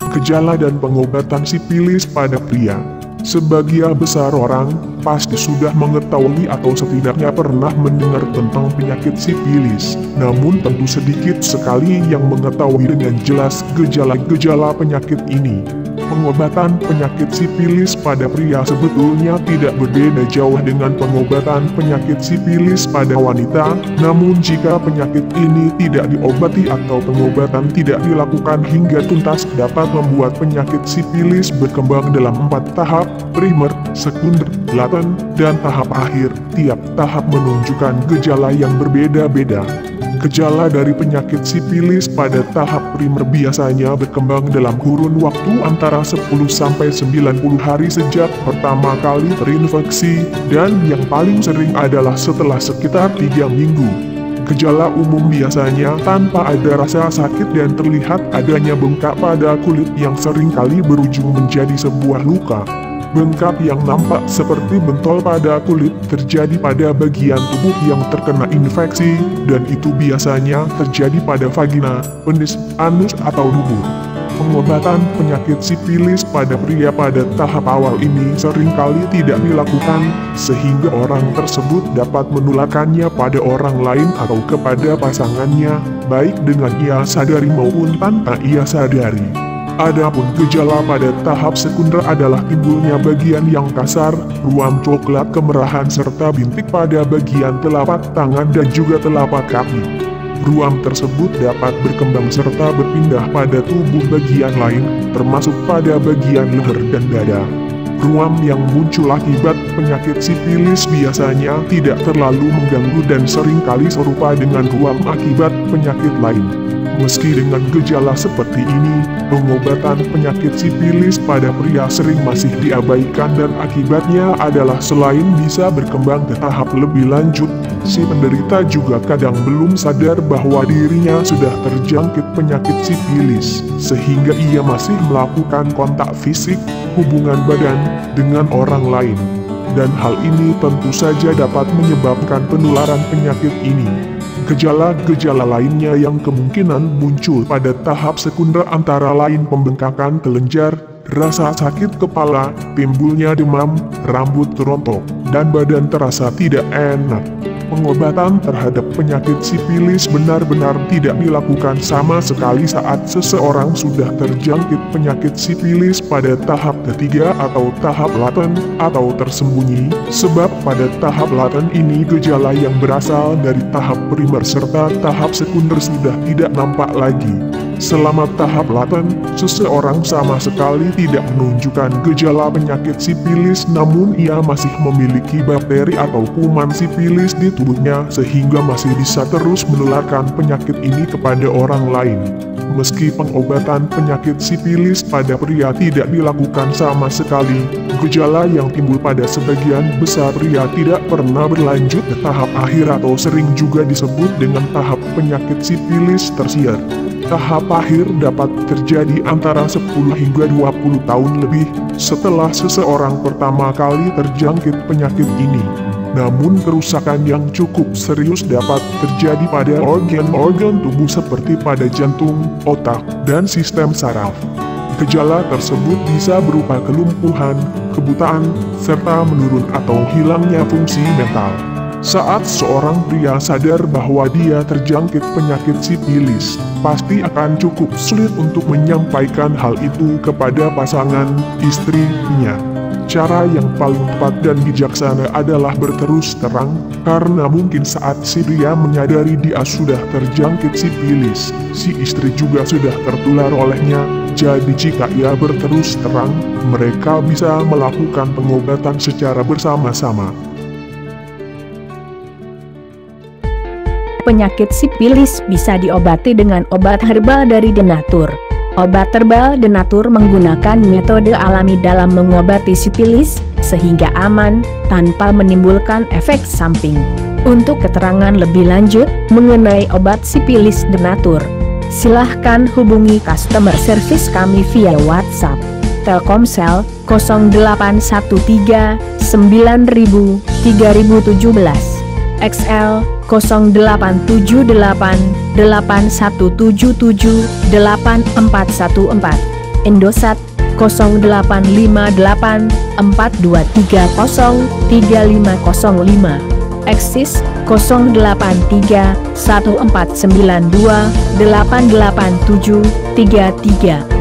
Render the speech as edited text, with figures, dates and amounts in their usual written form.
Gejala dan pengobatan sifilis pada pria. Sebagian besar orang pasti sudah mengetahui atau setidaknya pernah mendengar tentang penyakit sifilis. Namun tentu sedikit sekali yang mengetahui dengan jelas gejala-gejala penyakit ini. Pengobatan penyakit sifilis pada pria sebetulnya tidak berbeda jauh dengan pengobatan penyakit sifilis pada wanita. Namun jika penyakit ini tidak diobati atau pengobatan tidak dilakukan hingga tuntas, dapat membuat penyakit sifilis berkembang dalam 4 tahap: primer, sekunder, laten, dan tahap akhir. Tiap tahap menunjukkan gejala yang berbeda-beda. Gejala dari penyakit sifilis pada tahap primer biasanya berkembang dalam kurun waktu antara 10-90 hari sejak pertama kali terinfeksi, dan yang paling sering adalah setelah sekitar 3 minggu. Gejala umum biasanya tanpa ada rasa sakit dan terlihat adanya bengkak pada kulit yang seringkali berujung menjadi sebuah luka. Bengkak yang nampak seperti bentol pada kulit terjadi pada bagian tubuh yang terkena infeksi, dan itu biasanya terjadi pada vagina, penis, anus, atau dubur. Pengobatan penyakit sifilis pada pria pada tahap awal ini seringkali tidak dilakukan, sehingga orang tersebut dapat menularkannya pada orang lain atau kepada pasangannya, baik dengan ia sadari maupun tanpa ia sadari. Adapun gejala pada tahap sekunder adalah timbulnya bagian yang kasar, ruam coklat kemerahan serta bintik pada bagian telapak tangan dan juga telapak kaki. Ruam tersebut dapat berkembang serta berpindah pada tubuh bagian lain, termasuk pada bagian leher dan dada. Ruam yang muncul akibat penyakit sifilis biasanya tidak terlalu mengganggu dan seringkali serupa dengan ruam akibat penyakit lain. Meski dengan gejala seperti ini, pengobatan penyakit sifilis pada pria sering masih diabaikan dan akibatnya adalah selain bisa berkembang ke tahap lebih lanjut, si penderita juga kadang belum sadar bahwa dirinya sudah terjangkit penyakit sifilis, sehingga ia masih melakukan kontak fisik, hubungan badan, dengan orang lain. Dan hal ini tentu saja dapat menyebabkan penularan penyakit ini. Gejala-gejala lainnya yang kemungkinan muncul pada tahap sekunder antara lain pembengkakan kelenjar, rasa sakit kepala, timbulnya demam, rambut rontok, dan badan terasa tidak enak. Pengobatan terhadap penyakit sifilis benar-benar tidak dilakukan sama sekali saat seseorang sudah terjangkit penyakit sifilis pada tahap ketiga atau tahap laten atau tersembunyi, sebab pada tahap laten ini gejala yang berasal dari tahap primer serta tahap sekunder sudah tidak nampak lagi. Selama tahap laten, seseorang sama sekali tidak menunjukkan gejala penyakit sifilis, namun ia masih memiliki bakteri atau kuman sifilis di tubuhnya sehingga masih bisa terus menularkan penyakit ini kepada orang lain. Meski pengobatan penyakit sifilis pada pria tidak dilakukan sama sekali, gejala yang timbul pada sebagian besar pria tidak pernah berlanjut ke tahap akhir atau sering juga disebut dengan tahap penyakit sifilis tersier. Tahap akhir dapat terjadi antara 10 hingga 20 tahun lebih setelah seseorang pertama kali terjangkit penyakit ini. Namun kerusakan yang cukup serius dapat terjadi pada organ-organ tubuh seperti pada jantung, otak, dan sistem saraf. Gejala tersebut bisa berupa kelumpuhan, kebutaan, serta menurun atau hilangnya fungsi mental. Saat seorang pria sadar bahwa dia terjangkit penyakit sifilis, pasti akan cukup sulit untuk menyampaikan hal itu kepada pasangan istrinya. Cara yang paling tepat dan bijaksana adalah berterus terang, karena mungkin saat si pria menyadari dia sudah terjangkit sifilis, si istri juga sudah tertular olehnya. Jadi jika ia berterus terang, mereka bisa melakukan pengobatan secara bersama-sama. Penyakit sifilis bisa diobati dengan obat herbal dari Denatur. Obat herbal Denatur menggunakan metode alami dalam mengobati sifilis, sehingga aman, tanpa menimbulkan efek samping. Untuk keterangan lebih lanjut mengenai obat sifilis Denatur, silahkan hubungi customer service kami via WhatsApp, Telkomsel 0813 9000 3017, XL 0878 8177 8414, Indosat 0858 423 03505, Eksis 083 1492 88733.